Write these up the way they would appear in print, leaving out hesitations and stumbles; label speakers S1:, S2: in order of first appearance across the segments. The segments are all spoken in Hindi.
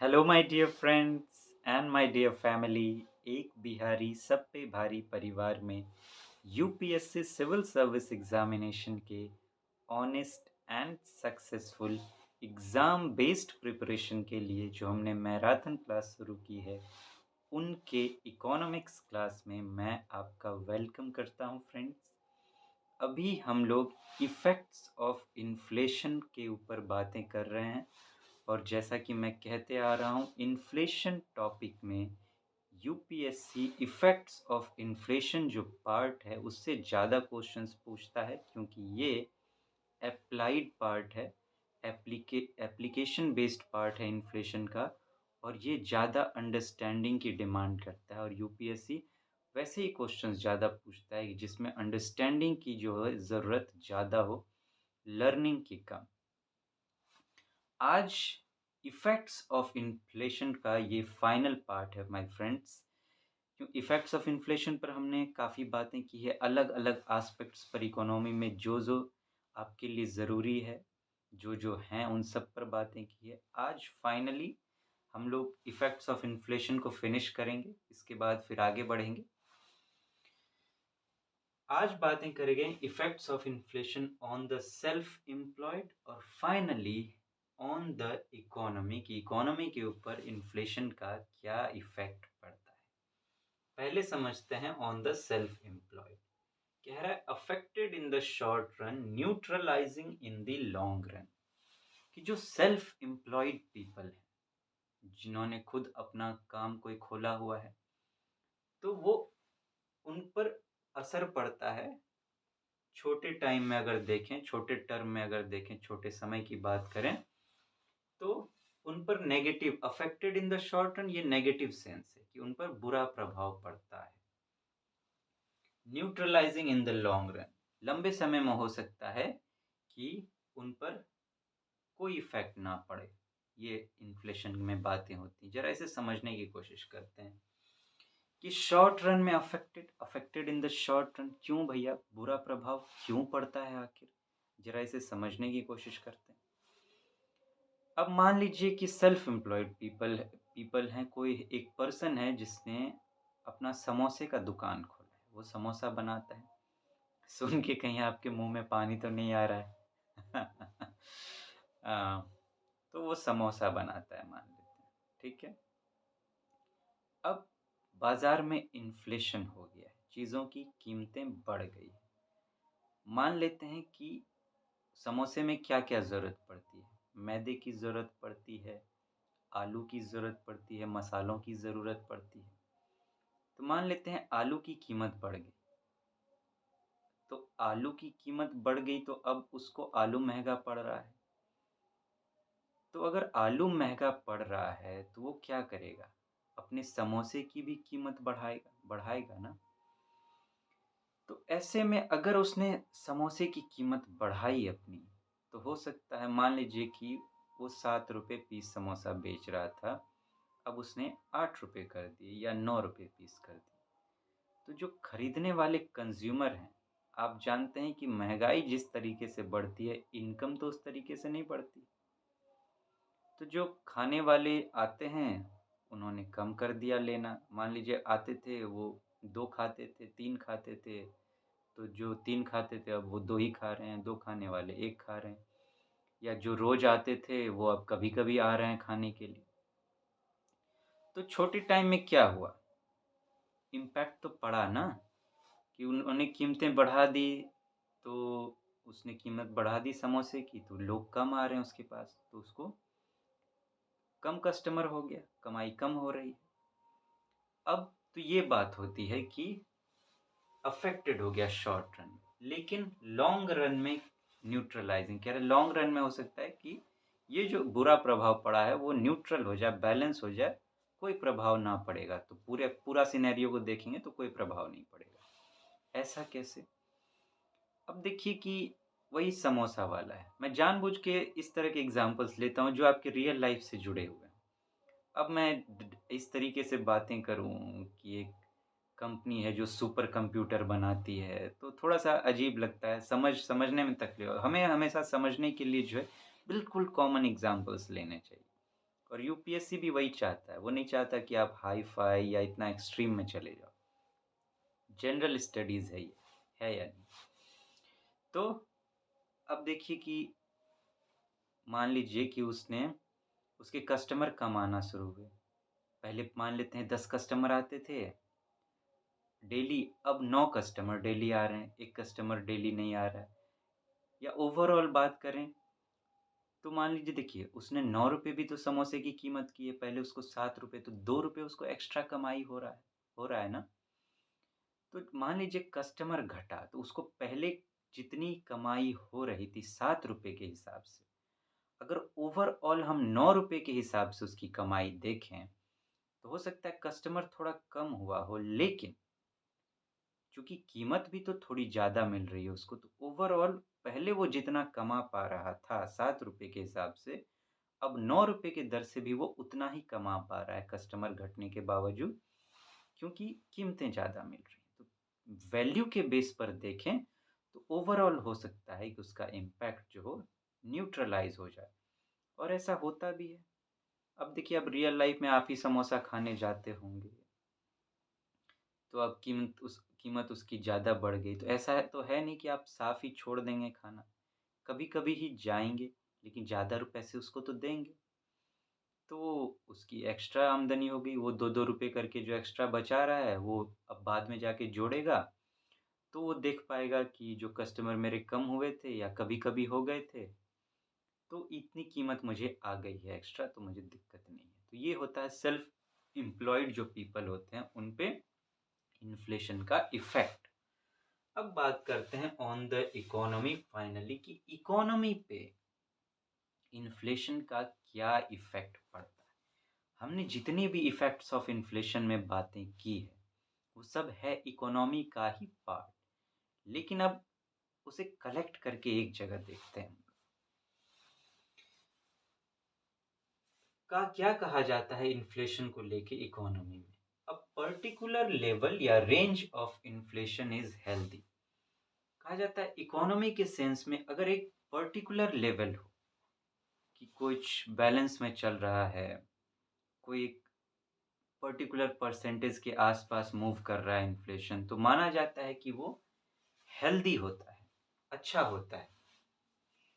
S1: Hello my dear friends and my dear family. एक बिहारी सब पे भारी परिवार में यूपीएससी सिविल सर्विस एग्जामिनेशन के honest and successful exam based preparation के लिए जो हमने मैराथन क्लास शुरू की है, उनके इकोनॉमिक्स क्लास में मैं आपका वेलकम करता हूं फ्रेंड्स। अभी हम लोग इफ़ेक्ट्स ऑफ इन्फ्लेशन के ऊपर बातें कर रहे हैं और जैसा कि मैं कहते आ रहा हूँ, इन्फ्लेशन टॉपिक में यूपीएससी इफ़ेक्ट्स ऑफ इन्फ्लेशन जो पार्ट है उससे ज़्यादा क्वेश्चंस पूछता है, क्योंकि ये एप्लाइड पार्ट है, एप्लीकेशन बेस्ड पार्ट है इन्फ्लेशन का, और ये ज़्यादा अंडरस्टैंडिंग की डिमांड करता है। और यूपीएससी वैसे ही क्वेश्चंस ज़्यादा पूछता है जिसमें अंडरस्टैंडिंग की जो है ज़रूरत ज़्यादा हो, लर्निंग की कम। आज इफ़ेक्ट्स ऑफ इन्फ्लेशन का ये फाइनल पार्ट है माय फ्रेंड्स। क्यों इफ़ेक्ट्स ऑफ इन्फ्लेशन पर हमने काफ़ी बातें की है, अलग-अलग एस्पेक्ट्स पर इकोनॉमी में जो-जो आपके लिए ज़रूरी है, जो-जो हैं उन सब पर बातें की है। आज फाइनली हम लोग इफ़ेक्ट्स ऑफ इन्फ्लेशन को फिनिश करेंगे, इसके बाद फिर आगे बढ़ेंगे। आज बातें करेंगे effects of inflation on the self employed और फाइनली ऑन द इकोनॉमी की इकोनॉमी के ऊपर इन्फ्लेशन का क्या इफ़ेक्ट पड़ता है। पहले समझते हैं ऑन द सेल्फ एम्प्लॉयड। कह रहा है affected in the short run, neutralising in the long run. कि जो सेल्फ एम्प्लॉयड पीपल हैं, जिन्होंने खुद अपना काम कोई खोला हुआ है, तो वो उन पर असर पड़ता है। छोटे टाइम में अगर देखें, छोटे टर्म में अगर देखें, छोटे समय की बात करें, तो उन पर negative, affected in the short run, ये नेगेटिव सेंस है कि उन पर बुरा प्रभाव पड़ता है। Neutralising in the long run, लंबे समय में हो सकता है कि उन पर कोई इफेक्ट ना पड़े। ये इन्फ्लेशन में बातें होती हैं, जरा इसे समझने की कोशिश करते हैं कि शॉर्ट रन में affected in the short run, क्यों भैया बुरा प्रभाव क्यों पड़ता है आखिर, जरा इसे समझने की कोशिश करते हैं। अब मान लीजिए कि सेल्फ एम्प्लॉयड पीपल हैं, कोई एक पर्सन है जिसने अपना समोसे का दुकान खोला है, वो समोसा बनाता है। सुन के कहीं आपके मुंह में पानी तो नहीं आ रहा है? आ, तो वो समोसा बनाता है, मान लेते हैं, ठीक है। अब बाजार में इन्फ्लेशन हो गया है, चीज़ों की कीमतें बढ़ गई है। मान लेते हैं कि समोसे में क्या क्या ज़रूरत पड़ती है, मैदे की ज़रूरत पड़ती है, आलू की ज़रूरत पड़ती है, मसालों की ज़रूरत पड़ती है। तो मान लेते हैं आलू की कीमत बढ़ गई, तो आलू की कीमत बढ़ गई तो अब उसको आलू महंगा पड़ रहा है। तो अगर आलू महंगा पड़ रहा है तो वो क्या करेगा, अपने समोसे की भी कीमत बढ़ाएगा ना। तो ऐसे में अगर उसने समोसे की कीमत बढ़ाई अपनी, तो हो सकता है, मान लीजिए कि वो 7 रुपये पीस समोसा बेच रहा था, अब उसने 8 रुपये कर दिए या 9 रुपये पीस कर दिए। तो जो खरीदने वाले कंज्यूमर हैं, आप जानते हैं कि महंगाई जिस तरीके से बढ़ती है, इनकम तो उस तरीके से नहीं बढ़ती। तो जो खाने वाले आते हैं, उन्होंने कम कर दिया लेना। मान लीजिए आते थे वो 2 खाते थे, 3 खाते थे, तो जो 3 खाते थे अब वो 2 ही खा रहे हैं, 2 खाने वाले 1 खा रहे हैं। या जो रोज़ आते थे वो अब कभी-कभी आ रहे हैं खाने के लिए। तो छोटे टाइम में क्या हुआ? इम्पैक्ट तो पड़ा ना, कि उन्होंने कीमतें बढ़ा दी, तो उसने कीमत बढ़ा दी समोसे की, तो लोग कम आ रहे हैं उसके पास, तो उसको कम कस्टमर हो गया, कमाई कम हो रही है। अब तो ये बात होती है कि अफेक्टेड हो गया शॉर्ट रन, लेकिन लॉन्ग रन में न्यूट्रलाइजिंग, कह रहे लॉन्ग रन में हो सकता है कि ये जो बुरा प्रभाव पड़ा है वो न्यूट्रल हो जाए, बैलेंस हो जाए, कोई प्रभाव ना पड़ेगा। तो पूरा सिनेरियो को देखेंगे तो कोई प्रभाव नहीं पड़ेगा। ऐसा कैसे? अब देखिए कि वही समोसा वाला है, मैं जानबूझ के इस तरह के एग्जांपल्स लेता हूँ जो आपके रियल लाइफ से जुड़े हुए हैं। अब मैं इस तरीके से बातें करूँ कि एक कंपनी है जो सुपर कंप्यूटर बनाती है, तो थोड़ा-सा अजीब लगता है, समझने में तकलीफ, हमें हमेशा समझने के लिए जो है बिल्कुल कॉमन एग्ज़ाम्पल्स लेने चाहिए। और यूपीएससी भी वही चाहता है, वो नहीं चाहता कि आप हाई-फाई या इतना एक्सट्रीम में चले जाओ। जनरल स्टडीज़ है ये, है या नहीं? तो अब देखिए कि मान लीजिए कि उसके कस्टमर कम आना शुरू हुए। पहले मान लेते हैं 10 कस्टमर आते थे डेली, अब 9 कस्टमर डेली आ रहे हैं, 1 कस्टमर डेली नहीं आ रहा है। या ओवरऑल बात करें तो मान लीजिए देखिए उसने ₹9 भी तो समोसे की कीमत की है, पहले उसको ₹7 तो ₹2 उसको एक्स्ट्रा कमाई हो रहा है ना? तो मान लीजिए कस्टमर घटा तो उसको पहले जितनी कमाई हो रही थी ₹7 के हिसाब से, अगर ओवरऑल हम ₹9 के हिसाब से उसकी कमाई देखें, तो हो सकता है कस्टमर थोड़ा कम हुआ हो, लेकिन चूँकि कीमत भी तो थोड़ी ज़्यादा मिल रही है उसको, तो ओवरऑल पहले वो जितना कमा पा रहा था ₹7 के हिसाब से, अब ₹9 के दर से भी वो उतना ही कमा पा रहा है कस्टमर घटने के बावजूद, क्योंकि कीमतें ज़्यादा मिल रही हैं। तो वैल्यू के बेस पर देखें, तो ओवरऑल हो सकता है कि उसका इम्पैक्ट जो हो न्यूट्रलाइज़ हो जाए और ऐसा होता भी है। अब देखिए अब रियल लाइफ़ में आप ही समोसा खाने जाते होंगे, तो अब कीमत उसकी ज़्यादा बढ़ गई, तो ऐसा है तो है नहीं कि आप साफ़ ही छोड़ देंगे खाना। कभी-कभी ही जाएँगे, लेकिन ज़्यादा पैसे उसको तो देंगे। तो उसकी एक्स्ट्रा आमदनी हो गई, वो 2-2 रुपए करके जो एक्स्ट्रा बचा रहा है, वो अब बाद में जाके जोड़ेगा, तो वो देख पाएगा कि जो कस्टमर मेरे कम हुए थे या कभी-कभी हो गए थे, तो इतनी कीमत मुझे आ गई है एक्स्ट्रा, तो मुझे दिक्कत नहीं है। तो ये होता है सेल्फ एम्प्लॉयड जो पीपल होते हैं, उन पे इन्फ्लेशन का इफ़ेक्ट। अब बात करते हैं ऑन द इकोनॉमी फाइनली कि इकोनॉमी पे इन्फ्लेशन का क्या इफ़ेक्ट पड़ता है। हमने जितने भी इफ़ेक्ट्स ऑफ इन्फ्लेशन में बातें की है, वो सब है इकोनॉमी का ही पार्ट। लेकिन अब उसे कलेक्ट करके एक जगह देखते हैं। का क्या कहा जाता है इन्फ्लेशन को लेके इकोनॉमी में? अ पर्टिकुलर लेवल या range of inflation is healthy. कहा जाता है इकोनॉमी के सेंस में अगर एक पर्टिकुलर लेवल हो कि कुछ बैलेंस में चल रहा है, कोई एक पर्टिकुलर परसेंटेज के आसपास मूव कर रहा है इन्फ्लेशन, तो माना जाता है कि वो हेल्दी होता है, अच्छा होता है।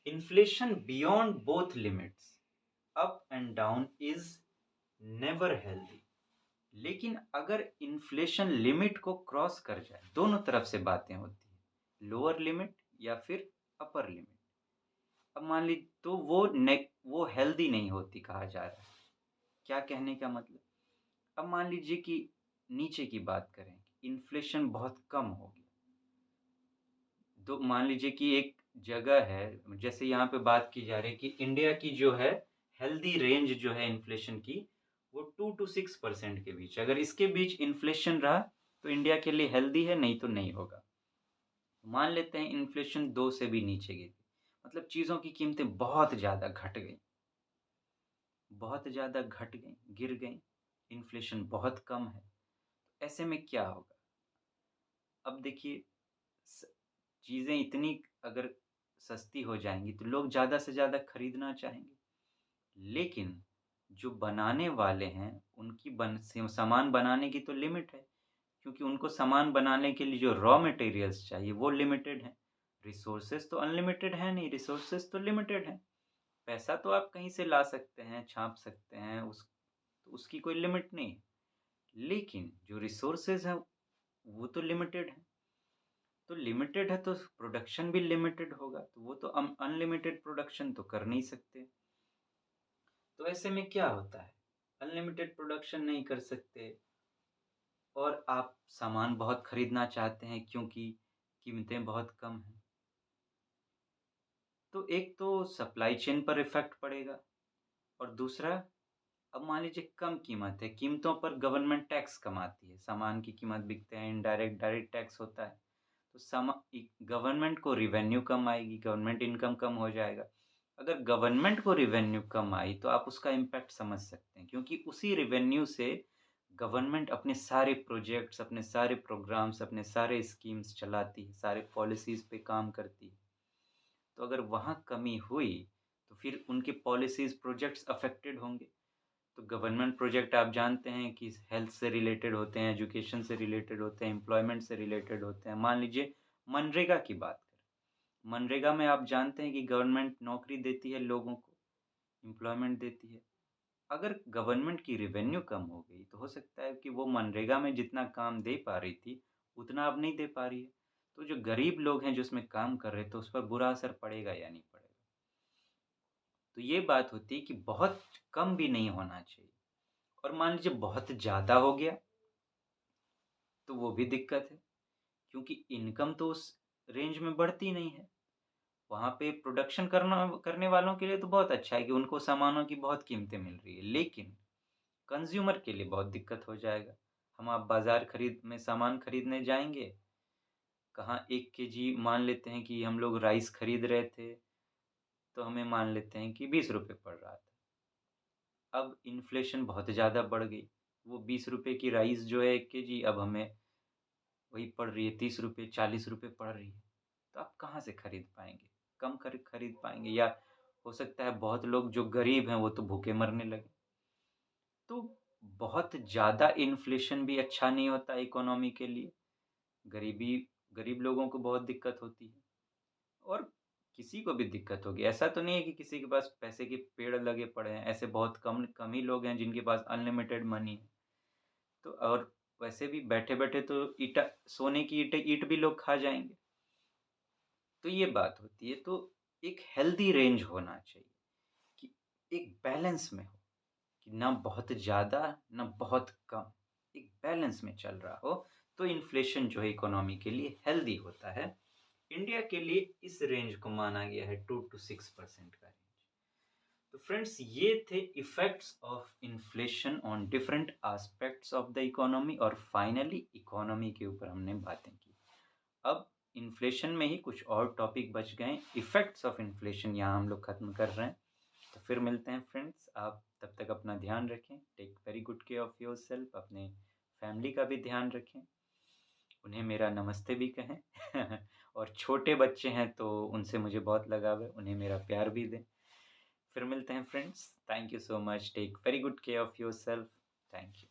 S1: Inflation beyond both limits, up and down is never healthy. लेकिन अगर इन्फ्लेशन लिमिट को क्रॉस कर जाए, दोनों तरफ से बातें होती हैं, लोअर लिमिट या फिर अपर लिमिट। अब मान ली तो वो हेल्दी नहीं होती कहा जा रहा है। क्या कहने का मतलब? अब मान लीजिए कि नीचे की बात करें, इन्फ्लेशन बहुत कम हो गया। तो मान लीजिए कि एक जगह है, जैसे यहाँ पे बात की जा रही है कि इंडिया की जो है हेल्दी रेंज जो है इन्फ्लेशन की, वो 2 टू 6% के बीच। अगर इसके बीच इन्फ्लेशन रहा, तो इंडिया के लिए हेल्दी है, नहीं तो नहीं होगा। मान लेते हैं इन्फ्लेशन 2 से भी नीचे गिर गई, मतलब चीज़ों की कीमतें बहुत ज़्यादा घट गईं, बहुत ज़्यादा घट गईं, गिर गईं, इन्फ्लेशन बहुत कम है। ऐसे में क्या होगा? अब देखिए स चीज़ें इतनी अगर सस्ती हो जाएँगी तो लोग ज़्यादा से ज़्यादा खरीदना चाहेंगे। लेकिन जो बनाने वाले हैं उनकी बन सिम सामान बनाने की तो लिमिट है, क्योंकि उनको सामान बनाने के लिए जो रॉ मटेरियल्स चाहिए वो लिमिटेड हैं। रिसोर्सेज़ तो अनलिमिटेड हैं नहीं, रिसोर्सेज़ तो लिमिटेड हैं। पैसा तो आप कहीं से ला सकते हैं, छाप सकते हैं, तो उसकी कोई लिमिट नहीं है। लेकिन जो रिसोर्सेज़ हैं वो तो लिमिटेड हैं। तो लिमिटेड है तो प्रोडक्शन भी लिमिटेड होगा, तो वो तो अनलिमिटेड प्रोडक्शन तो कर नहीं सकते। तो ऐसे में क्या होता है? अनलिमिटेड प्रोडक्शन नहीं कर सकते और आप सामान बहुत खरीदना चाहते हैं क्योंकि कीमतें बहुत कम हैं। तो एक तो सप्लाई चेन पर इफ़ेक्ट पड़ेगा और दूसरा, अब मान लीजिए कम कीमत है, कीमतों पर गवर्नमेंट टैक्स कमाती है, सामान की कीमत बिकते हैं, इनडायरेक्ट डायरेक्ट टैक्स होता है। तो गवर्नमेंट को रिवेन्यू कम आएगी, गवर्नमेंट इनकम कम हो जाएगा। अगर गवर्नमेंट को रिवेन्यू कम आई तो आप उसका इम्पैक्ट समझ सकते हैं, क्योंकि उसी रिवेन्यू से गवर्नमेंट अपने सारे प्रोजेक्ट्स, अपने सारे प्रोग्राम्स, अपने सारे स्कीम्स चलाती है, सारे पॉलिसीज़ पे काम करती है। तो अगर वहाँ कमी हुई, तो फिर उनके पॉलिसीज़, प्रोजेक्ट्स अफ़ेक्टेड होंगे। तो गवर्नमेंट प्रोजेक्ट आप जानते हैं कि हेल्थ से रिलेटेड होते हैं, एजुकेशन से रिलेटेड होते हैं, एम्प्लॉयमेंट से रिलेटेड होते हैं। मान लीजिए मनरेगा की बात करें। मनरेगा में आप जानते हैं कि गवर्नमेंट नौकरी देती है लोगों को, एम्प्लॉयमेंट देती है। अगर गवर्नमेंट की रेवेन्यू कम हो गई, तो हो सकता है कि वो मनरेगा में जितना काम दे पा रही थी, उतना अब नहीं दे पा रही है। तो जो गरीब लोग हैं, जो उसमें काम कर रहे थे, उस पर बुरा असर पड़ेगा या नहीं पड़ेगा? तो ये बात होती है कि बहुत कम भी नहीं होना चाहिए और मान लीजिए बहुत ज़्यादा हो गया, तो वो भी दिक्कत है क्योंकि इनकम तो उस रेंज में बढ़ती नहीं है। वहाँ पे प्रोडक्शन करने वालों के लिए तो बहुत अच्छा है कि उनको सामानों की बहुत कीमतें मिल रही है, लेकिन कंज़्यूमर के लिए बहुत दिक्कत हो जाएगा। हम आप बाज़ार खरीद में सामान खरीदने जाएँगे, कहाँ 1 केजी मान लेते हैं कि हम लोग राइस खरीद रहे थे, तो हमें मान लेते हैं कि ₹20 पड़ रहा था। अब इन्फ्लेशन बहुत ज़्यादा बढ़ गई, वो ₹20 की राइस जो है 1 केजी अब हमें वही पड़ रही है ₹30 ₹40 पड़ रही है। तो आप कहाँ से खरीद पाएँगे? कम खरीद पाएँगे या हो सकता है बहुत लोग जो गरीब हैं, वो तो भूखे मरने लगे। तो बहुत ज़्यादा इन्फ्लेशन भी अच्छा नहीं होता इकोनॉमी के लिए। गरीबी गरीब लोगों को बहुत दिक्कत होती है और किसी को भी दिक्कत होगी। ऐसा तो नहीं है कि किसी के पास पैसे के पेड़ लगे पड़े हैं, ऐसे बहुत कम ही लोग हैं जिनके पास अनलिमिटेड मनी है। तो और वैसे भी बैठे-बैठे तो सोने की ईंट भी लोग खा जाएँगे। तो ये बात होती है, तो एक हेल्दी रेंज होना चाहिए कि एक बैलेंस में हो, कि ना बहुत ज़्यादा, ना बहुत कम, एक बैलेंस में चल रहा हो, तो इन्फ्लेशन जो है इकोनॉमी के लिए हेल्दी होता है। इंडिया के लिए इस रेंज को माना गया है 2 टू 6% का रेंज। तो फ्रेंड्स ये थे effects of inflation on different aspects of the economy और फाइनली इकोनॉमी के ऊपर हमने बातें की। अब इन्फ्लेशन में ही कुछ और टॉपिक बच गए, इफ़ेक्ट्स ऑफ इन्फ्लेशन यहाँ हम लोग खत्म कर रहे हैं। तो फिर मिलते हैं फ्रेंड्स, आप तब तक अपना ध्यान रखें, take very good care of yourself, अपने फैमिली का भी ध्यान रखें, उन्हें मेरा नमस्ते भी कहें और छोटे बच्चे हैं तो उनसे मुझे बहुत लगाव है, उन्हें मेरा प्यार भी दें। फिर मिलते हैं friends, thank you so much, take very good care of yourself, thank you.